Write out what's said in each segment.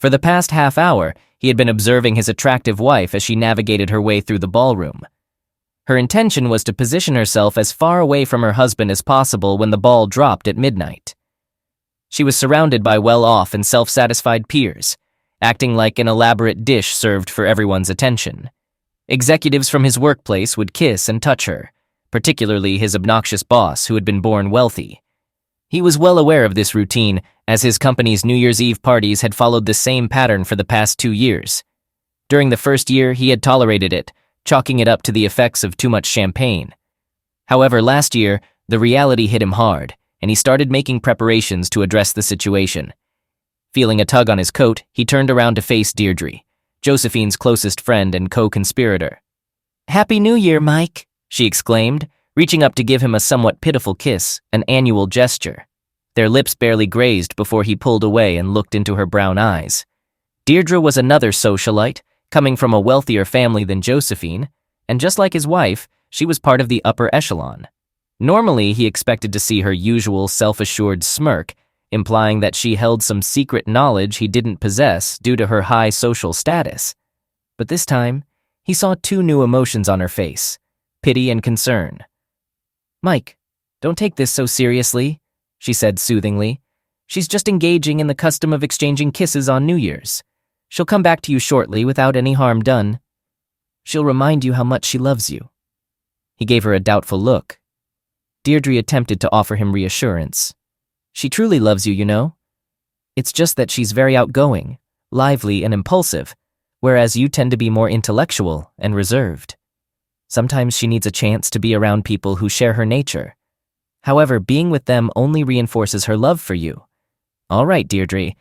For the past half hour, he had been observing his attractive wife as she navigated her way through the ballroom. Her intention was to position herself as far away from her husband as possible when the ball dropped at midnight. She was surrounded by well-off and self-satisfied peers, acting like an elaborate dish served for everyone's attention. Executives from his workplace would kiss and touch her, particularly his obnoxious boss who had been born wealthy. He was well aware of this routine, as his company's New Year's Eve parties had followed the same pattern for the past 2 years. During the first year, he had tolerated it, chalking it up to the effects of too much champagne. However, last year, the reality hit him hard, and he started making preparations to address the situation. Feeling a tug on his coat, he turned around to face Deirdre, Josephine's closest friend and co-conspirator. "Happy New Year, Mike," she exclaimed, reaching up to give him a somewhat pitiful kiss, an annual gesture. Their lips barely grazed before he pulled away and looked into her brown eyes. Deirdre was another socialite, coming from a wealthier family than Josephine, and just like his wife, she was part of the upper echelon. Normally, he expected to see her usual self-assured smirk, implying that she held some secret knowledge he didn't possess due to her high social status. But this time, he saw 2 new emotions on her face, pity and concern. "Mike, don't take this so seriously," she said soothingly. "She's just engaging in the custom of exchanging kisses on New Year's. She'll come back to you shortly without any harm done. She'll remind you how much she loves you." He gave her a doubtful look. Deirdre attempted to offer him reassurance. "She truly loves you, you know. It's just that she's very outgoing, lively, and impulsive, whereas you tend to be more intellectual and reserved. Sometimes she needs a chance to be around people who share her nature. However, being with them only reinforces her love for you. All right, Deirdre,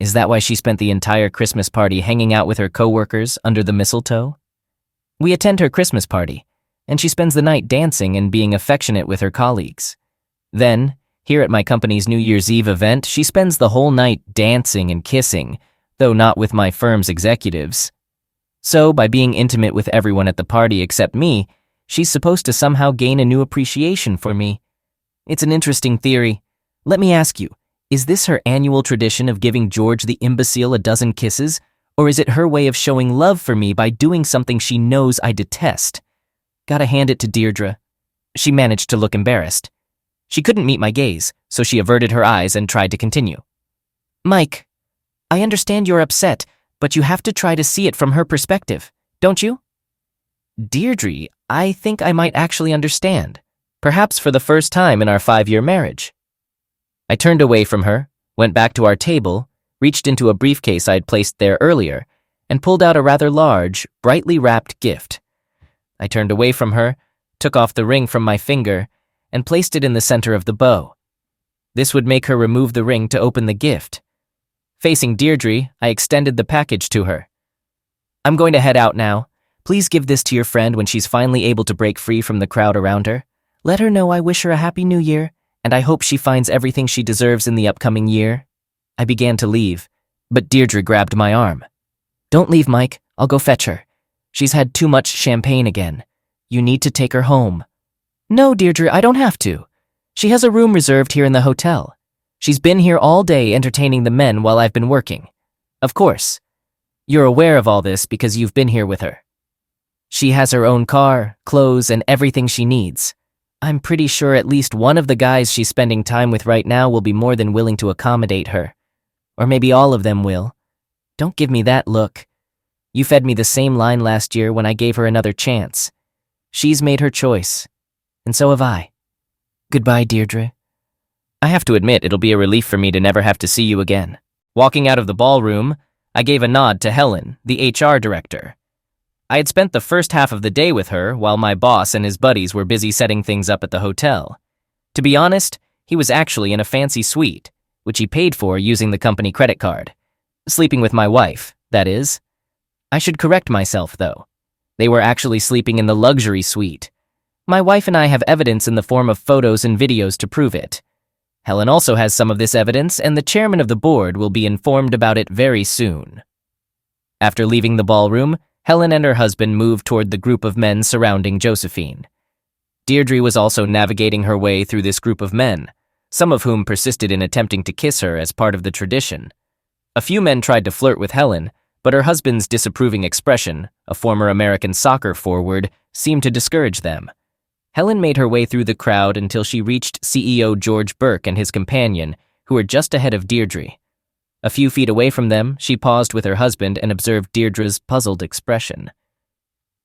is that why she spent the entire Christmas party hanging out with her coworkers under the mistletoe? We attend her Christmas party, and she spends the night dancing and being affectionate with her colleagues. Then, here at my company's New Year's Eve event, she spends the whole night dancing and kissing, though not with my firm's executives. So, by being intimate with everyone at the party except me, she's supposed to somehow gain a new appreciation for me. It's an interesting theory. Let me ask you, is this her annual tradition of giving George the imbecile a dozen kisses, or is it her way of showing love for me by doing something she knows I detest? Gotta hand it to Deirdre. She managed to look embarrassed. She couldn't meet my gaze, so she averted her eyes and tried to continue. "Mike, I understand you're upset, but you have to try to see it from her perspective, don't you?" "Deirdre, I think I might actually understand, perhaps for the first time in our 5-year marriage." I turned away from her, went back to our table, reached into a briefcase I'd placed there earlier, and pulled out a rather large, brightly wrapped gift. I turned away from her, took off the ring from my finger, and placed it in the center of the bow. This would make her remove the ring to open the gift. Facing Deirdre, I extended the package to her. "I'm going to head out now. Please give this to your friend when she's finally able to break free from the crowd around her. Let her know I wish her a happy new year, and I hope she finds everything she deserves in the upcoming year." I began to leave, but Deirdre grabbed my arm. "Don't leave, Mike. I'll go fetch her. She's had too much champagne again. You need to take her home." "No, Deirdre, I don't have to. She has a room reserved here in the hotel. She's been here all day entertaining the men while I've been working. Of course. You're aware of all this because you've been here with her. She has her own car, clothes, and everything she needs. I'm pretty sure at least one of the guys she's spending time with right now will be more than willing to accommodate her. Or maybe all of them will. Don't give me that look. You fed me the same line last year when I gave her another chance. She's made her choice. And so have I. Goodbye, Deirdre." I have to admit it'll be a relief for me to never have to see you again. Walking out of the ballroom, I gave a nod to Helen, the HR director. I had spent the first half of the day with her while my boss and his buddies were busy setting things up at the hotel. To be honest, he was actually in a fancy suite, which he paid for using the company credit card. Sleeping with my wife, that is. I should correct myself, though. They were actually sleeping in the luxury suite. My wife and I have evidence in the form of photos and videos to prove it. Helen also has some of this evidence, and the chairman of the board will be informed about it very soon. After leaving the ballroom, Helen and her husband moved toward the group of men surrounding Josephine. Deirdre was also navigating her way through this group of men, some of whom persisted in attempting to kiss her as part of the tradition. A few men tried to flirt with Helen, but her husband's disapproving expression, a former American soccer forward, seemed to discourage them. Helen made her way through the crowd until she reached CEO George Burke and his companion, who were just ahead of Deirdre. A few feet away from them, she paused with her husband and observed Deirdre's puzzled expression.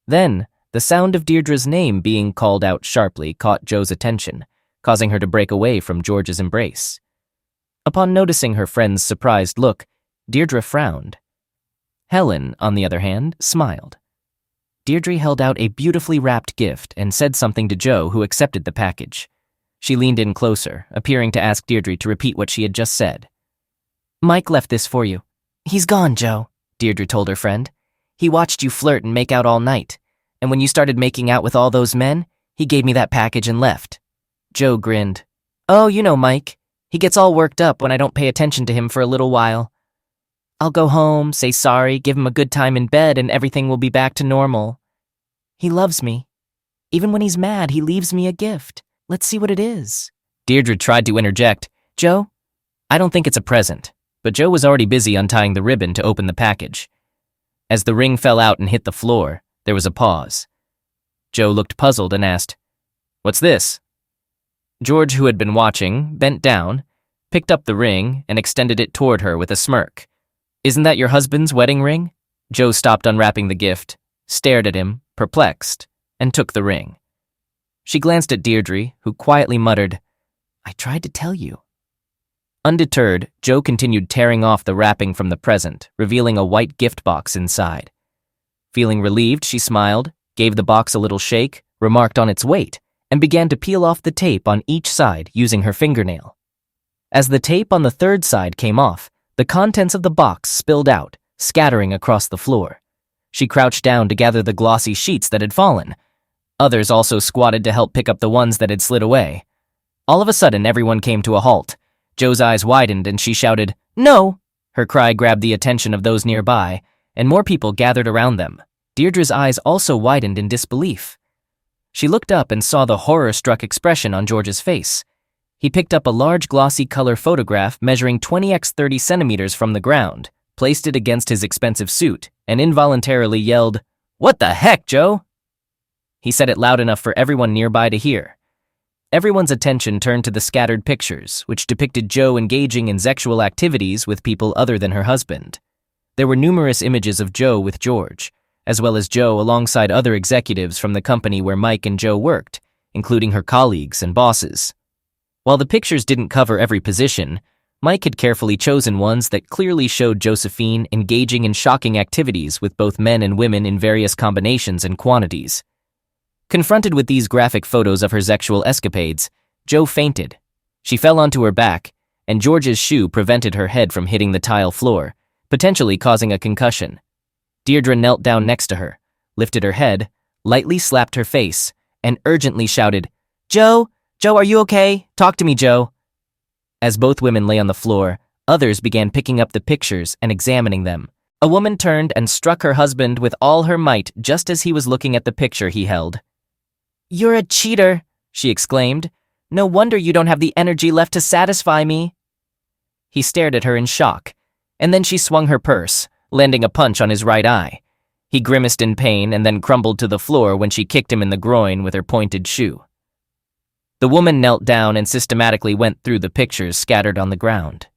Then, the sound of Deirdre's name being called out sharply caught Joe's attention, causing her to break away from George's embrace. Upon noticing her friend's surprised look, Deirdre frowned. Helen, on the other hand, smiled. Deirdre held out a beautifully wrapped gift and said something to Joe, who accepted the package. She leaned in closer, appearing to ask Deirdre to repeat what she had just said. "Mike left this for you." "He's gone, Joe," Deirdre told her friend. "He watched you flirt and make out all night, and when you started making out with all those men, he gave me that package and left." Joe grinned. "Oh, you know Mike. He gets all worked up when I don't pay attention to him for a little while. I'll go home, say sorry, give him a good time in bed, and everything will be back to normal. He loves me. Even when he's mad, he leaves me a gift. Let's see what it is." Deirdre tried to interject. "Joe, I don't think it's a present," but Joe was already busy untying the ribbon to open the package. As the ring fell out and hit the floor, there was a pause. Joe looked puzzled and asked, "What's this?" George, who had been watching, bent down, picked up the ring, and extended it toward her with a smirk. "Isn't that your husband's wedding ring?" Joe stopped unwrapping the gift, stared at him, perplexed, and took the ring. She glanced at Deirdre, who quietly muttered, "I tried to tell you." Undeterred, Joe continued tearing off the wrapping from the present, revealing a white gift box inside. Feeling relieved, she smiled, gave the box a little shake, remarked on its weight, and began to peel off the tape on each side using her fingernail. As the tape on the third side came off, the contents of the box spilled out, scattering across the floor. She crouched down to gather the glossy sheets that had fallen. Others also squatted to help pick up the ones that had slid away. All of a sudden, everyone came to a halt. Joe's eyes widened and she shouted, "No!" Her cry grabbed the attention of those nearby, and more people gathered around them. Deirdre's eyes also widened in disbelief. She looked up and saw the horror-struck expression on George's face. He picked up a large glossy color photograph measuring 20x 30 centimeters from the ground, placed it against his expensive suit, and involuntarily yelled, "What the heck, Joe?" He said it loud enough for everyone nearby to hear. Everyone's attention turned to the scattered pictures, which depicted Joe engaging in sexual activities with people other than her husband. There were numerous images of Joe with George, as well as Joe alongside other executives from the company where Mike and Joe worked, including her colleagues and bosses. While the pictures didn't cover every position, Mike had carefully chosen ones that clearly showed Josephine engaging in shocking activities with both men and women in various combinations and quantities. Confronted with these graphic photos of her sexual escapades, Joe fainted. She fell onto her back, and George's shoe prevented her head from hitting the tile floor, potentially causing a concussion. Deirdre knelt down next to her, lifted her head, lightly slapped her face, and urgently shouted, "Joe? Joe, are you okay? Talk to me, Joe." As both women lay on the floor, others began picking up the pictures and examining them. A woman turned and struck her husband with all her might just as he was looking at the picture he held. "You're a cheater," she exclaimed. "No wonder you don't have the energy left to satisfy me." He stared at her in shock, and then she swung her purse, landing a punch on his right eye. He grimaced in pain and then crumbled to the floor when she kicked him in the groin with her pointed shoe. The woman knelt down and systematically went through the pictures scattered on the ground.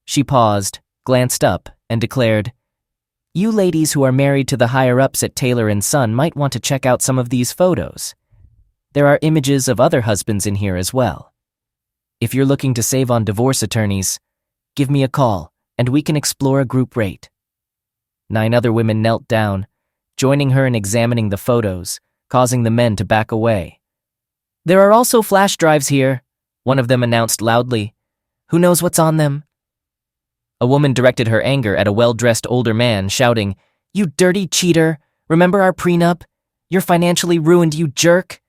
She paused, glanced up, and declared, "You ladies who are married to the higher-ups at Taylor & Son might want to check out some of these photos. There are images of other husbands in here as well. If you're looking to save on divorce attorneys, give me a call, and we can explore a group rate." 9 other women knelt down, joining her in examining the photos, causing the men to back away. "There are also flash drives here," one of them announced loudly. "Who knows what's on them?" A woman directed her anger at a well-dressed older man, shouting, "You dirty cheater! Remember our prenup? You're financially ruined, you jerk!"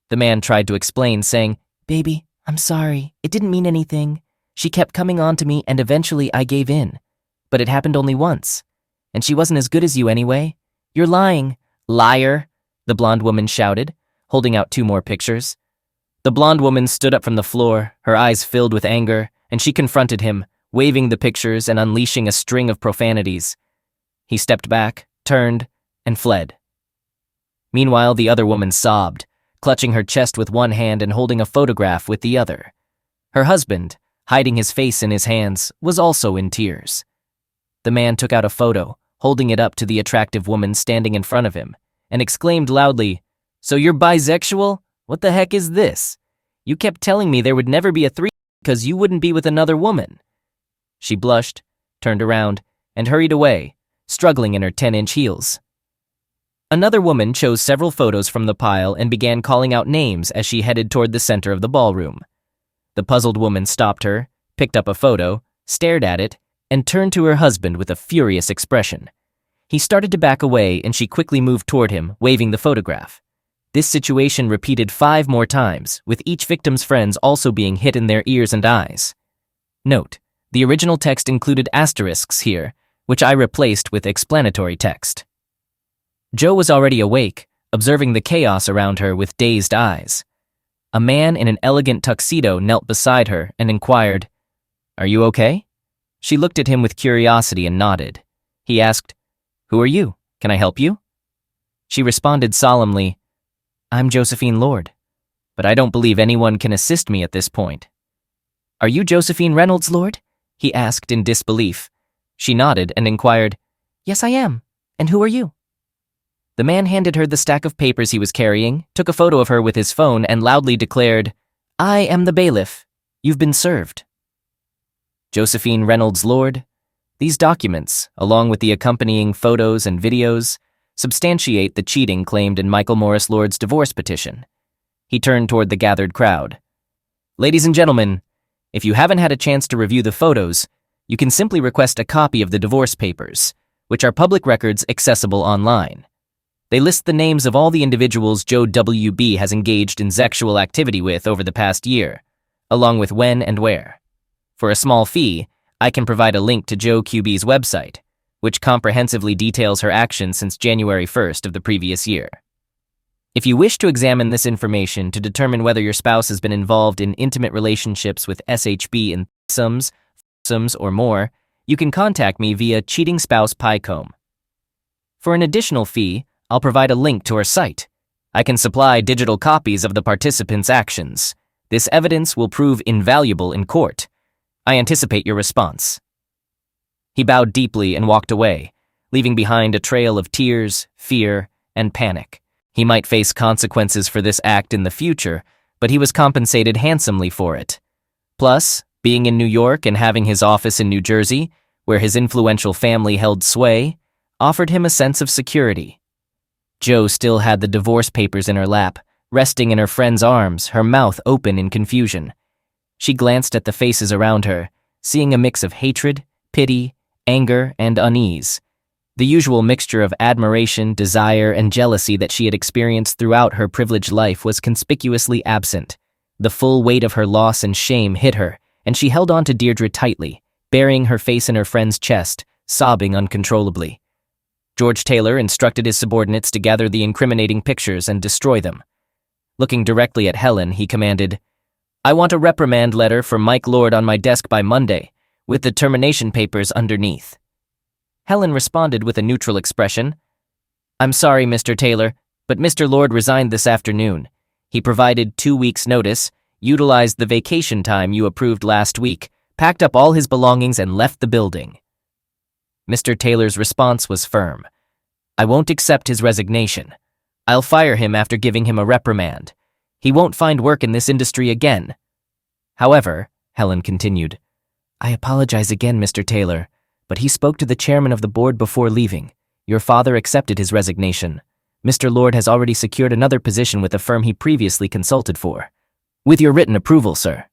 The man tried to explain, saying, "Baby, I'm sorry. It didn't mean anything. She kept coming on to me and eventually I gave in. But it happened only once. And she wasn't as good as you anyway. You're lying, liar," the blonde woman shouted, holding out 2 more pictures. The blonde woman stood up from the floor, her eyes filled with anger, and she confronted him, waving the pictures and unleashing a string of profanities. He stepped back, turned, and fled. Meanwhile, the other woman sobbed, clutching her chest with one hand and holding a photograph with the other. Her husband, hiding his face in his hands, was also in tears. The man took out a photo, holding it up to the attractive woman standing in front of him, and exclaimed loudly, "So you're bisexual? What the heck is this? You kept telling me there would never be a threesome because you wouldn't be with another woman." She blushed, turned around, and hurried away, struggling in her 10-inch heels. Another woman chose several photos from the pile and began calling out names as she headed toward the center of the ballroom. The puzzled woman stopped her, picked up a photo, stared at it, and turned to her husband with a furious expression. He started to back away and she quickly moved toward him, waving the photograph. This situation repeated 5 more times, with each victim's friends also being hit in their ears and eyes. Note, the original text included asterisks here, which I replaced with explanatory text. Jo was already awake, observing the chaos around her with dazed eyes. A man in an elegant tuxedo knelt beside her and inquired, "Are you okay?" She looked at him with curiosity and nodded. He asked, "Who are you? Can I help you?" She responded solemnly, "I'm Josephine Lord, but I don't believe anyone can assist me at this point." "Are you Josephine Reynolds Lord?" he asked in disbelief. She nodded and inquired, "Yes, I am. And who are you?" The man handed her the stack of papers he was carrying, took a photo of her with his phone, and loudly declared, "I am the bailiff. You've been served." Josephine Reynolds Lord. These documents, along with the accompanying photos and videos, substantiate the cheating claimed in Michael Morris Lord's divorce petition. He turned toward the gathered crowd. "Ladies and gentlemen, if you haven't had a chance to review the photos, you can simply request a copy of the divorce papers, which are public records accessible online. They list the names of all the individuals Joe W.B. has engaged in sexual activity with over the past year, along with when and where. For a small fee, I can provide a link to Joe QB's website, which comprehensively details her actions since January 1st of the previous year. If you wish to examine this information to determine whether your spouse has been involved in intimate relationships with SHB in threesomes or more, you can contact me via Cheating Spouse Pycomb. For an additional fee, I'll provide a link to our site. I can supply digital copies of the participants' actions. This evidence will prove invaluable in court. I anticipate your response." He bowed deeply and walked away, leaving behind a trail of tears, fear, and panic. He might face consequences for this act in the future, but he was compensated handsomely for it. Plus, being in New York and having his office in New Jersey, where his influential family held sway, offered him a sense of security. Jo still had the divorce papers in her lap, resting in her friend's arms, her mouth open in confusion. She glanced at the faces around her, seeing a mix of hatred, pity, anger, and unease. The usual mixture of admiration, desire, and jealousy that she had experienced throughout her privileged life was conspicuously absent. The full weight of her loss and shame hit her, and she held on to Deirdre tightly, burying her face in her friend's chest, sobbing uncontrollably. George Taylor instructed his subordinates to gather the incriminating pictures and destroy them. Looking directly at Helen, he commanded, "I want a reprimand letter for Mike Lord on my desk by Monday, with the termination papers underneath." Helen responded with a neutral expression. "I'm sorry, Mr. Taylor, but Mr. Lord resigned this afternoon. He provided 2 weeks' notice, utilized the vacation time you approved last week, packed up all his belongings, and left the building." Mr. Taylor's response was firm. "I won't accept his resignation. I'll fire him after giving him a reprimand. He won't find work in this industry again." "However," Helen continued, "I apologize again, Mr. Taylor, but he spoke to the chairman of the board before leaving. Your father accepted his resignation. Mr. Lord has already secured another position with a firm he previously consulted for. With your written approval, sir."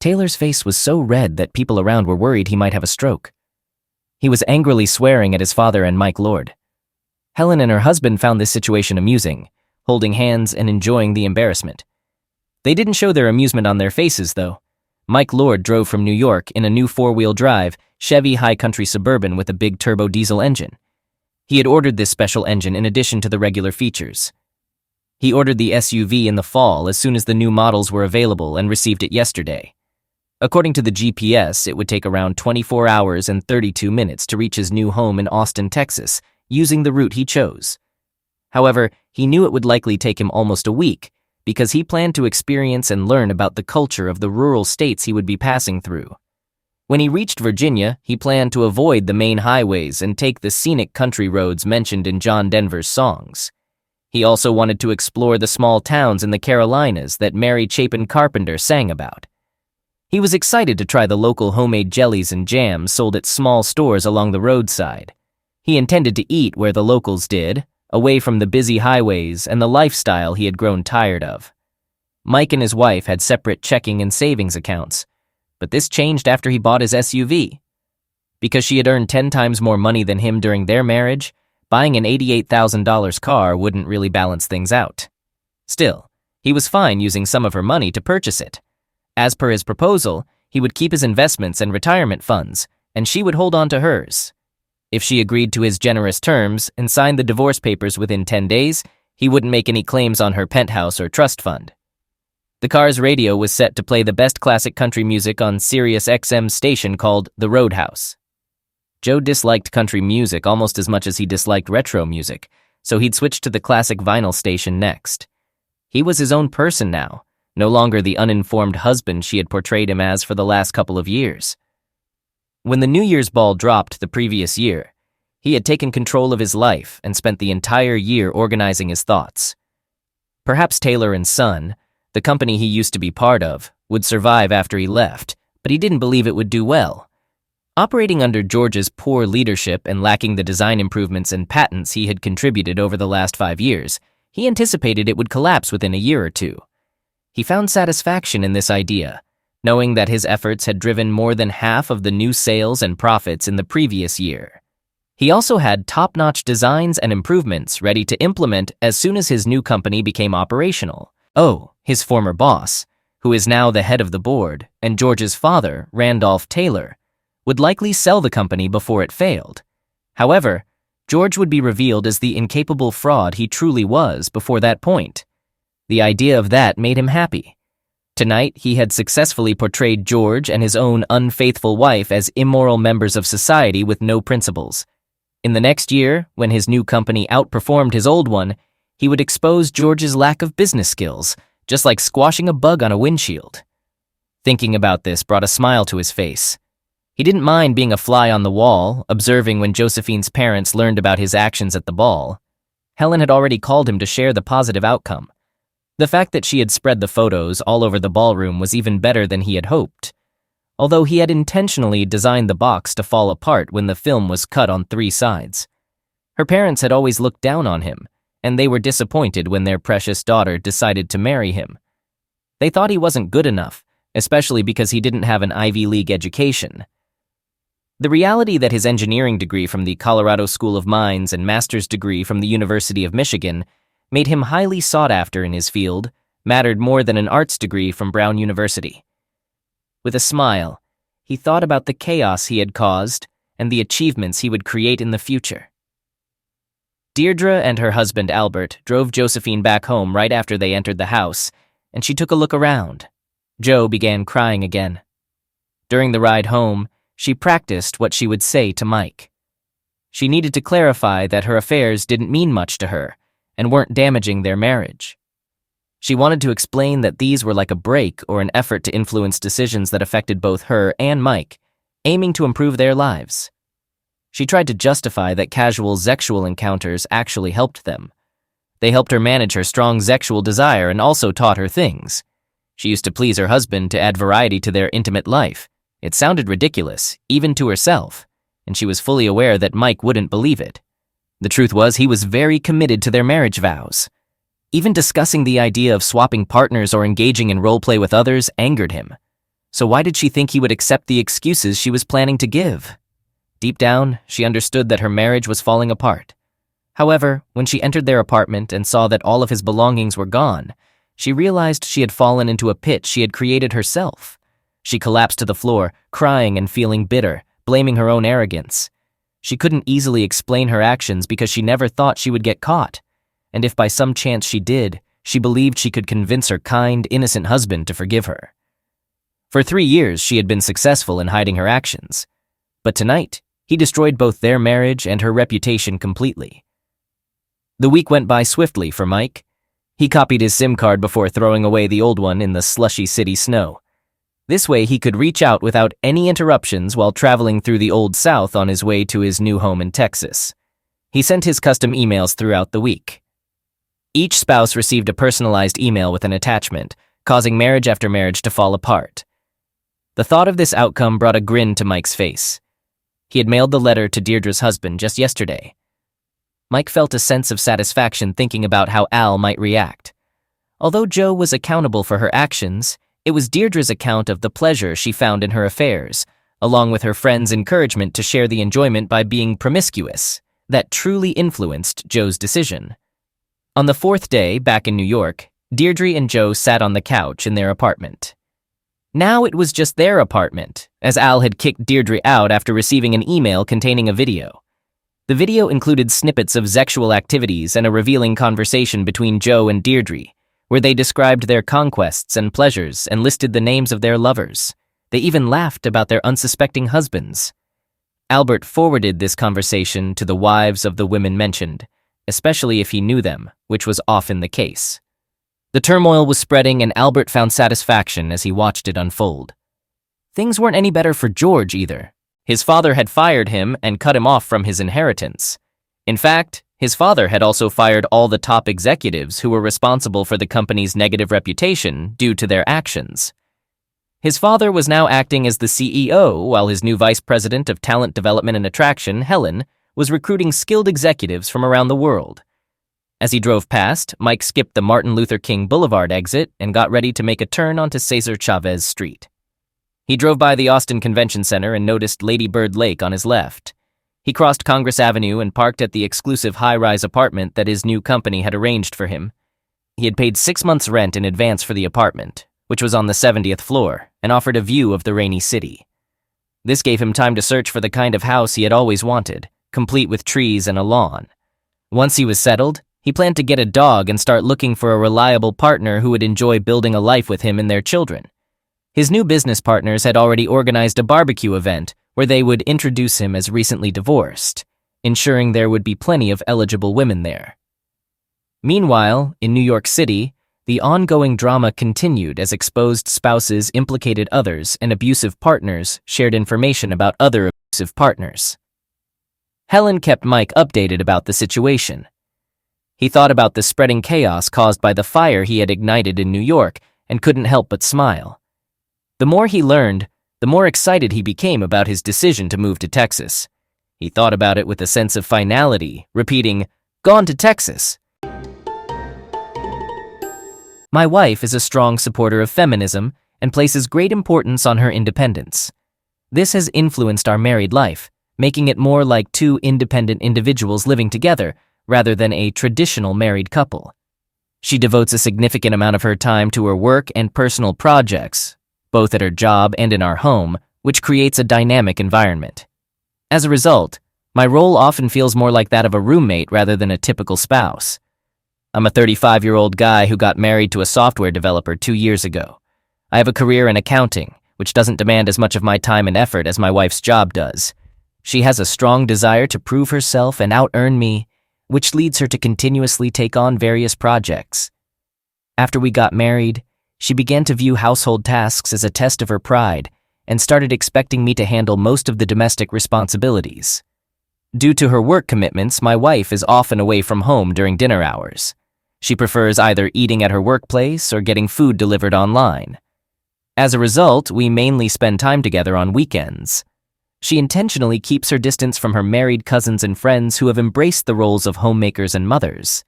Taylor's face was so red that people around were worried he might have a stroke. He was angrily swearing at his father and Mike Lord. Helen and her husband found this situation amusing, holding hands and enjoying the embarrassment. They didn't show their amusement on their faces, though. Mike Lord drove from New York in a new 4-wheel drive Chevy High Country Suburban with a big turbo diesel engine. He had ordered this special engine in addition to the regular features. He ordered the SUV in the fall as soon as the new models were available and received it yesterday. According to the GPS, it would take around 24 hours and 32 minutes to reach his new home in Austin, Texas, using the route he chose. However, he knew it would likely take him almost a week because he planned to experience and learn about the culture of the rural states he would be passing through. When he reached Virginia, he planned to avoid the main highways and take the scenic country roads mentioned in John Denver's songs. He also wanted to explore the small towns in the Carolinas that Mary Chapin Carpenter sang about. He was excited to try the local homemade jellies and jams sold at small stores along the roadside. He intended to eat where the locals did, away from the busy highways and the lifestyle he had grown tired of. Mike and his wife had separate checking and savings accounts, but this changed after he bought his SUV. Because she had earned 10 times more money than him during their marriage, buying an $88,000 car wouldn't really balance things out. Still, he was fine using some of her money to purchase it. As per his proposal, he would keep his investments and retirement funds, and she would hold on to hers. If she agreed to his generous terms and signed the divorce papers within 10 days, he wouldn't make any claims on her penthouse or trust fund. The car's radio was set to play the best classic country music on Sirius XM's station called The Roadhouse. Joe disliked country music almost as much as he disliked retro music, so he'd switched to the classic vinyl station next. He was his own person now, no longer the uninformed husband she had portrayed him as for the last couple of years. When the New Year's ball dropped the previous year, he had taken control of his life and spent the entire year organizing his thoughts. Perhaps Taylor & Son, the company he used to be part of, would survive after he left, but he didn't believe it would do well. Operating under George's poor leadership and lacking the design improvements and patents he had contributed over the last 5 years, he anticipated it would collapse within a year or two. He found satisfaction in this idea, knowing that his efforts had driven more than half of the new sales and profits in the previous year. He also had top-notch designs and improvements ready to implement as soon as his new company became operational. Oh, his former boss, who is now the head of the board, and George's father, Randolph Taylor, would likely sell the company before it failed. However, George would be revealed as the incapable fraud he truly was before that point. The idea of that made him happy. Tonight, he had successfully portrayed George and his own unfaithful wife as immoral members of society with no principles. In the next year, when his new company outperformed his old one, he would expose George's lack of business skills, just like squashing a bug on a windshield. Thinking about this brought a smile to his face. He didn't mind being a fly on the wall, observing when Josephine's parents learned about his actions at the ball. Helen had already called him to share the positive outcome. The fact that she had spread the photos all over the ballroom was even better than he had hoped, although he had intentionally designed the box to fall apart when the film was cut on 3 sides. Her parents had always looked down on him, and they were disappointed when their precious daughter decided to marry him. They thought he wasn't good enough, especially because he didn't have an Ivy League education. The reality that his engineering degree from the Colorado School of Mines and master's degree from the University of Michigan made him highly sought after in his field mattered more than an arts degree from Brown University. With a smile, he thought about the chaos he had caused and the achievements he would create in the future. Deirdre and her husband Albert drove Josephine back home right after they entered the house, and she took a look around. Joe began crying again. During the ride home, she practiced what she would say to Mike. She needed to clarify that her affairs didn't mean much to her and weren't damaging their marriage. She wanted to explain that these were like a break or an effort to influence decisions that affected both her and Mike, aiming to improve their lives. She tried to justify that casual sexual encounters actually helped them. They helped her manage her strong sexual desire and also taught her things. She used to please her husband to add variety to their intimate life. It sounded ridiculous, even to herself, and she was fully aware that Mike wouldn't believe it. The truth was he was very committed to their marriage vows. Even discussing the idea of swapping partners or engaging in role play with others angered him. So why did she think he would accept the excuses she was planning to give? Deep down, she understood that her marriage was falling apart. However, when she entered their apartment and saw that all of his belongings were gone, she realized she had fallen into a pit she had created herself. She collapsed to the floor, crying and feeling bitter, blaming her own arrogance. She couldn't easily explain her actions because she never thought she would get caught. And if by some chance she did, she believed she could convince her kind, innocent husband to forgive her. For 3 years, she had been successful in hiding her actions. But tonight, he destroyed both their marriage and her reputation completely. The week went by swiftly for Mike. He copied his SIM card before throwing away the old one in the slushy city snow. This way, he could reach out without any interruptions while traveling through the Old South on his way to his new home in Texas. He sent his custom emails throughout the week. Each spouse received a personalized email with an attachment, causing marriage after marriage to fall apart. The thought of this outcome brought a grin to Mike's face. He had mailed the letter to Deirdre's husband just yesterday. Mike felt a sense of satisfaction thinking about how Al might react. Although Joe was accountable for her actions, it was Deirdre's account of the pleasure she found in her affairs, along with her friends' encouragement to share the enjoyment by being promiscuous, that truly influenced Joe's decision. On the fourth day, back in New York, Deirdre and Joe sat on the couch in their apartment. Now it was just their apartment, as Al had kicked Deirdre out after receiving an email containing a video. The video included snippets of sexual activities and a revealing conversation between Joe and Deirdre, where they described their conquests and pleasures and listed the names of their lovers. They even laughed about their unsuspecting husbands. Albert forwarded this conversation to the wives of the women mentioned, especially if he knew them, which was often the case. The turmoil was spreading, and Albert found satisfaction as he watched it unfold. Things weren't any better for George either. His father had fired him and cut him off from his inheritance. In fact, his father had also fired all the top executives who were responsible for the company's negative reputation due to their actions. His father was now acting as the CEO, while his new vice president of talent development and attraction, Helen, was recruiting skilled executives from around the world. As he drove past, Mike skipped the Martin Luther King Boulevard exit and got ready to make a turn onto Cesar Chavez Street. He drove by the Austin Convention Center and noticed Lady Bird Lake on his left. He crossed Congress Avenue and parked at the exclusive high-rise apartment that his new company had arranged for him. He had paid 6 months' rent in advance for the apartment, which was on the 70th floor, and offered a view of the rainy city. This gave him time to search for the kind of house he had always wanted, complete with trees and a lawn. Once he was settled, he planned to get a dog and start looking for a reliable partner who would enjoy building a life with him and their children. His new business partners had already organized a barbecue event where they would introduce him as recently divorced, ensuring there would be plenty of eligible women there. Meanwhile, in New York City, the ongoing drama continued as exposed spouses implicated others and abusive partners shared information about other abusive partners. Helen kept Mike updated about the situation. He thought about the spreading chaos caused by the fire he had ignited in New York and couldn't help but smile. The more he learned, the more excited he became about his decision to move to Texas. He thought about it with a sense of finality, repeating, "Gone to Texas." My wife is a strong supporter of feminism and places great importance on her independence. This has influenced our married life, making it more like two independent individuals living together rather than a traditional married couple. She devotes a significant amount of her time to her work and personal projects, both at her job and in our home, which creates a dynamic environment. As a result, my role often feels more like that of a roommate rather than a typical spouse. I'm a 35-year-old guy who got married to a software developer 2 years ago. I have a career in accounting, which doesn't demand as much of my time and effort as my wife's job does. She has a strong desire to prove herself and out-earn me, which leads her to continuously take on various projects. After we got married, she began to view household tasks as a test of her pride and started expecting me to handle most of the domestic responsibilities. Due to her work commitments, my wife is often away from home during dinner hours. She prefers either eating at her workplace or getting food delivered online. As a result, we mainly spend time together on weekends. She intentionally keeps her distance from her married cousins and friends who have embraced the roles of homemakers and mothers.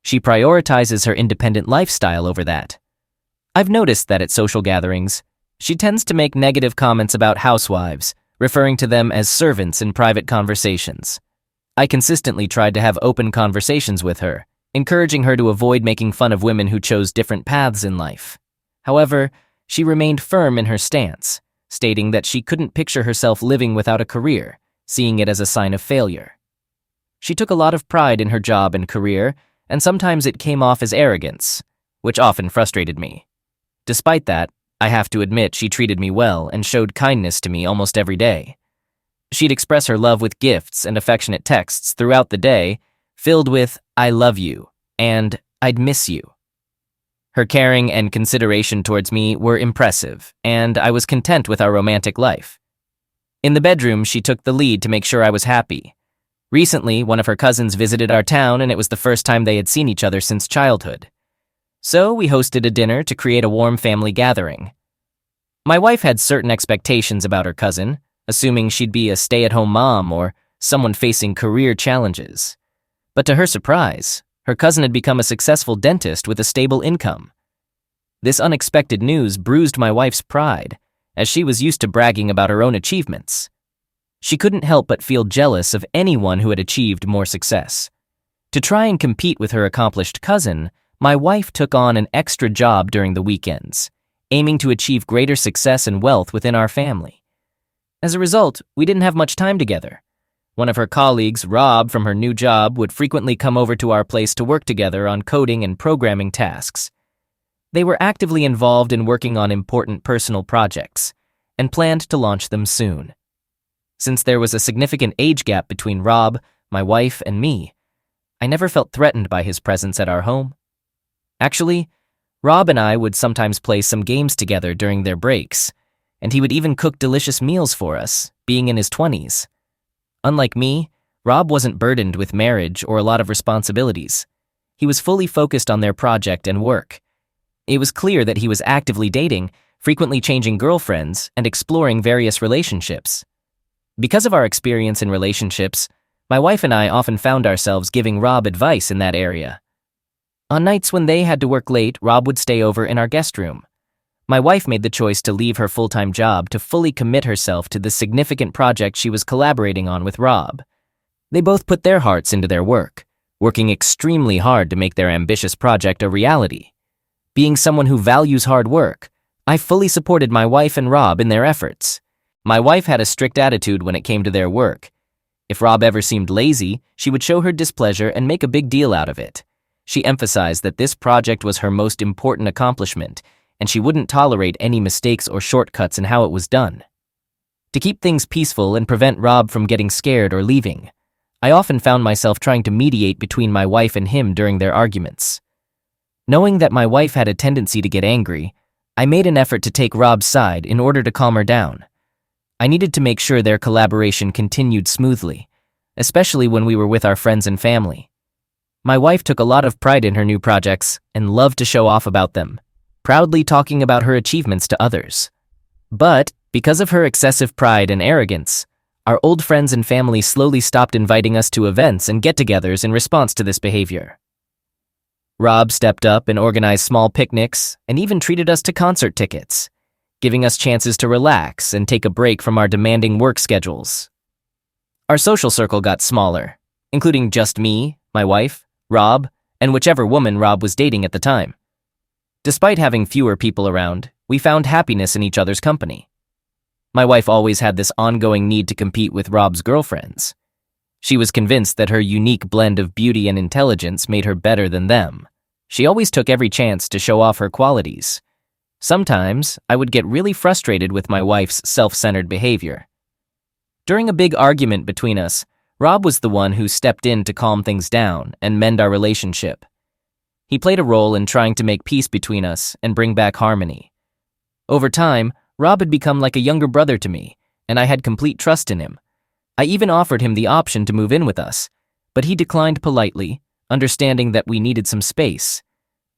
She prioritizes her independent lifestyle over that. I've noticed that at social gatherings, she tends to make negative comments about housewives, referring to them as servants in private conversations. I consistently tried to have open conversations with her, encouraging her to avoid making fun of women who chose different paths in life. However, she remained firm in her stance, stating that she couldn't picture herself living without a career, seeing it as a sign of failure. She took a lot of pride in her job and career, and sometimes it came off as arrogance, which often frustrated me. Despite that, I have to admit she treated me well and showed kindness to me almost every day. She'd express her love with gifts and affectionate texts throughout the day, filled with, "I love you," and "I'd miss you." Her caring and consideration towards me were impressive, and I was content with our romantic life. In the bedroom, she took the lead to make sure I was happy. Recently, one of her cousins visited our town, and it was the first time they had seen each other since childhood. So we hosted a dinner to create a warm family gathering. My wife had certain expectations about her cousin, assuming she'd be a stay-at-home mom or someone facing career challenges. But to her surprise, her cousin had become a successful dentist with a stable income. This unexpected news bruised my wife's pride, as she was used to bragging about her own achievements. She couldn't help but feel jealous of anyone who had achieved more success. To try and compete with her accomplished cousin, my wife took on an extra job during the weekends, aiming to achieve greater success and wealth within our family. As a result, we didn't have much time together. One of her colleagues, Rob, from her new job, would frequently come over to our place to work together on coding and programming tasks. They were actively involved in working on important personal projects, and planned to launch them soon. Since there was a significant age gap between Rob, my wife, and me, I never felt threatened by his presence at our home. Actually, Rob and I would sometimes play some games together during their breaks, and he would even cook delicious meals for us, being in his 20s. Unlike me, Rob wasn't burdened with marriage or a lot of responsibilities. He was fully focused on their project and work. It was clear that he was actively dating, frequently changing girlfriends, and exploring various relationships. Because of our experience in relationships, my wife and I often found ourselves giving Rob advice in that area. On nights when they had to work late, Rob would stay over in our guest room. My wife made the choice to leave her full-time job to fully commit herself to the significant project she was collaborating on with Rob. They both put their hearts into their work, working extremely hard to make their ambitious project a reality. Being someone who values hard work, I fully supported my wife and Rob in their efforts. My wife had a strict attitude when it came to their work. If Rob ever seemed lazy, she would show her displeasure and make a big deal out of it. She emphasized that this project was her most important accomplishment, and she wouldn't tolerate any mistakes or shortcuts in how it was done. To keep things peaceful and prevent Rob from getting scared or leaving, I often found myself trying to mediate between my wife and him during their arguments. Knowing that my wife had a tendency to get angry, I made an effort to take Rob's side in order to calm her down. I needed to make sure their collaboration continued smoothly, especially when we were with our friends and family. My wife took a lot of pride in her new projects and loved to show off about them, proudly talking about her achievements to others. But, because of her excessive pride and arrogance, our old friends and family slowly stopped inviting us to events and get-togethers in response to this behavior. Rob stepped up and organized small picnics and even treated us to concert tickets, giving us chances to relax and take a break from our demanding work schedules. Our social circle got smaller, including just me, my wife, Rob, and whichever woman Rob was dating at the time. Despite having fewer people around, we found happiness in each other's company. My wife always had this ongoing need to compete with Rob's girlfriends. She was convinced that her unique blend of beauty and intelligence made her better than them. She always took every chance to show off her qualities. Sometimes, I would get really frustrated with my wife's self-centered behavior. During a big argument between us, Rob was the one who stepped in to calm things down and mend our relationship. He played a role in trying to make peace between us and bring back harmony. Over time, Rob had become like a younger brother to me, and I had complete trust in him. I even offered him the option to move in with us, but he declined politely, understanding that we needed some space.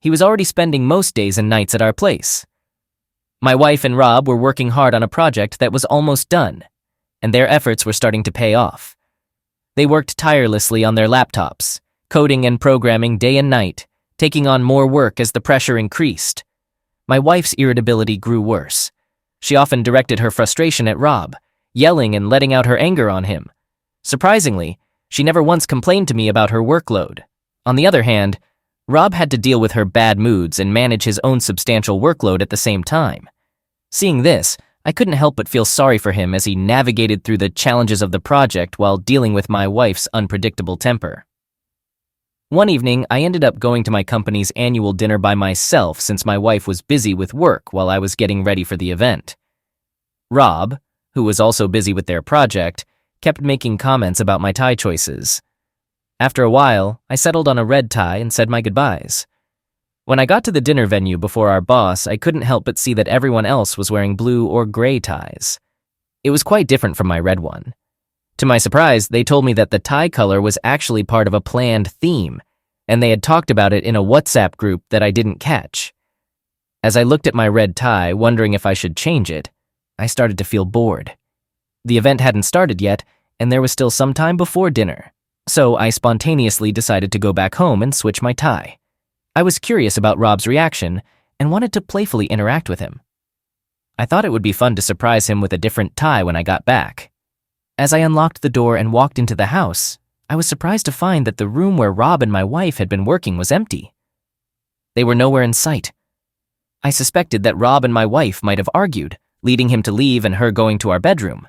He was already spending most days and nights at our place. My wife and Rob were working hard on a project that was almost done, and their efforts were starting to pay off. They worked tirelessly on their laptops, coding and programming day and night, taking on more work as the pressure increased. My wife's irritability grew worse. She often directed her frustration at Rob, yelling and letting out her anger on him. Surprisingly, she never once complained to me about her workload. On the other hand, Rob had to deal with her bad moods and manage his own substantial workload at the same time. Seeing this, I couldn't help but feel sorry for him as he navigated through the challenges of the project while dealing with my wife's unpredictable temper. One evening, I ended up going to my company's annual dinner by myself since my wife was busy with work while I was getting ready for the event. Rob, who was also busy with their project, kept making comments about my tie choices. After a while, I settled on a red tie and said my goodbyes. When I got to the dinner venue before our boss, I couldn't help but see that everyone else was wearing blue or gray ties. It was quite different from my red one. To my surprise, they told me that the tie color was actually part of a planned theme, and they had talked about it in a WhatsApp group that I didn't catch. As I looked at my red tie, wondering if I should change it, I started to feel bored. The event hadn't started yet, and there was still some time before dinner, so I spontaneously decided to go back home and switch my tie. I was curious about Rob's reaction and wanted to playfully interact with him. I thought it would be fun to surprise him with a different tie when I got back. As I unlocked the door and walked into the house, I was surprised to find that the room where Rob and my wife had been working was empty. They were nowhere in sight. I suspected that Rob and my wife might have argued, leading him to leave and her going to our bedroom.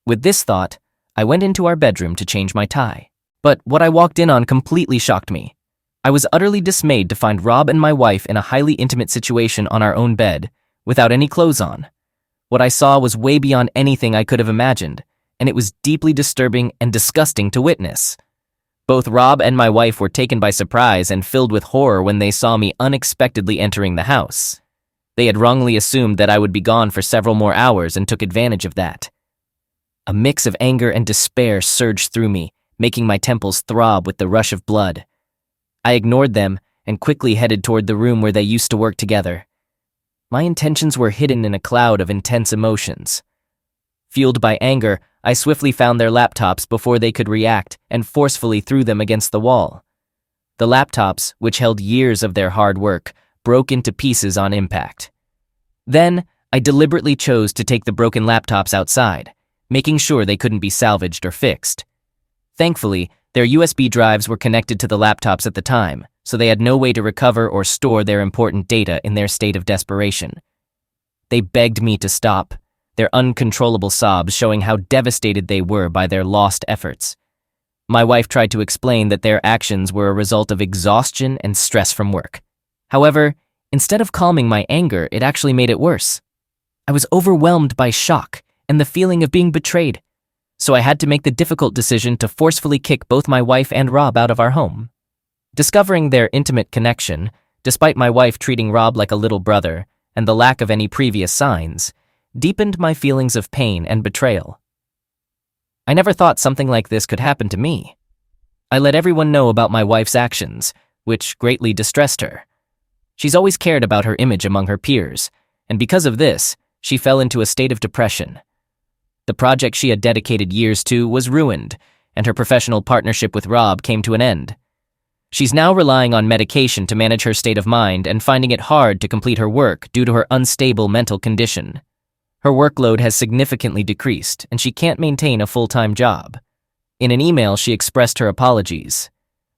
With this thought, I went into our bedroom to change my tie. But what I walked in on completely shocked me. I was utterly dismayed to find Rob and my wife in a highly intimate situation on our own bed, without any clothes on. What I saw was way beyond anything I could have imagined, and it was deeply disturbing and disgusting to witness. Both Rob and my wife were taken by surprise and filled with horror when they saw me unexpectedly entering the house. They had wrongly assumed that I would be gone for several more hours and took advantage of that. A mix of anger and despair surged through me, making my temples throb with the rush of blood. I ignored them and quickly headed toward the room where they used to work together. My intentions were hidden in a cloud of intense emotions. Fueled by anger, I swiftly found their laptops before they could react and forcefully threw them against the wall. The laptops, which held years of their hard work, broke into pieces on impact. Then, I deliberately chose to take the broken laptops outside, making sure they couldn't be salvaged or fixed. Thankfully, their USB drives were connected to the laptops at the time, so they had no way to recover or store their important data in their state of desperation. They begged me to stop, their uncontrollable sobs showing how devastated they were by their lost efforts. My wife tried to explain that their actions were a result of exhaustion and stress from work. However, instead of calming my anger, it actually made it worse. I was overwhelmed by shock and the feeling of being betrayed, so I had to make the difficult decision to forcefully kick both my wife and Rob out of our home. Discovering their intimate connection, despite my wife treating Rob like a little brother and the lack of any previous signs, deepened my feelings of pain and betrayal. I never thought something like this could happen to me. I let everyone know about my wife's actions, which greatly distressed her. She's always cared about her image among her peers, and because of this, she fell into a state of depression. The project she had dedicated years to was ruined, and her professional partnership with Rob came to an end. She's now relying on medication to manage her state of mind and finding it hard to complete her work due to her unstable mental condition. Her workload has significantly decreased, and she can't maintain a full-time job. In an email, she expressed her apologies.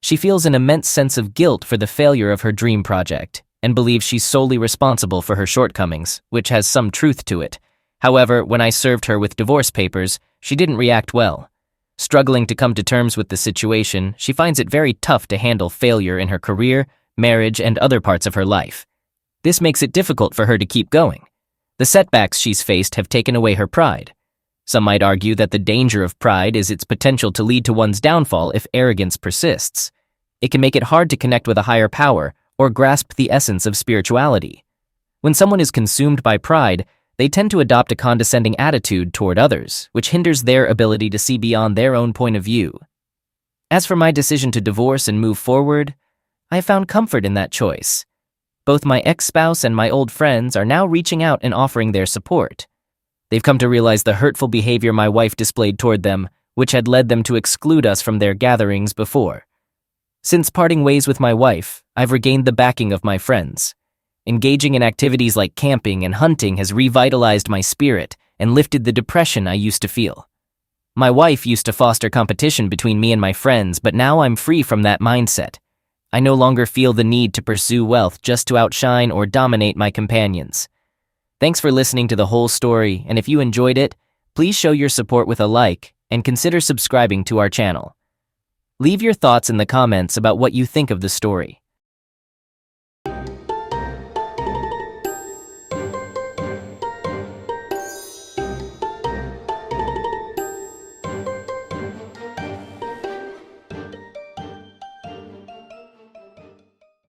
She feels an immense sense of guilt for the failure of her dream project, and believes she's solely responsible for her shortcomings, which has some truth to it. However, when I served her with divorce papers, she didn't react well. Struggling to come to terms with the situation, she finds it very tough to handle failure in her career, marriage, and other parts of her life. This makes it difficult for her to keep going. The setbacks she's faced have taken away her pride. Some might argue that the danger of pride is its potential to lead to one's downfall if arrogance persists. It can make it hard to connect with a higher power or grasp the essence of spirituality. When someone is consumed by pride, they tend to adopt a condescending attitude toward others, which hinders their ability to see beyond their own point of view. As for my decision to divorce and move forward, I found comfort in that choice. Both my ex-spouse and my old friends are now reaching out and offering their support. They've come to realize the hurtful behavior my wife displayed toward them, which had led them to exclude us from their gatherings before. Since parting ways with my wife, I've regained the backing of my friends. Engaging in activities like camping and hunting has revitalized my spirit and lifted the depression I used to feel. My wife used to foster competition between me and my friends, but now I'm free from that mindset. I no longer feel the need to pursue wealth just to outshine or dominate my companions. Thanks for listening to the whole story, and if you enjoyed it, please show your support with a like and consider subscribing to our channel. Leave your thoughts in the comments about what you think of the story.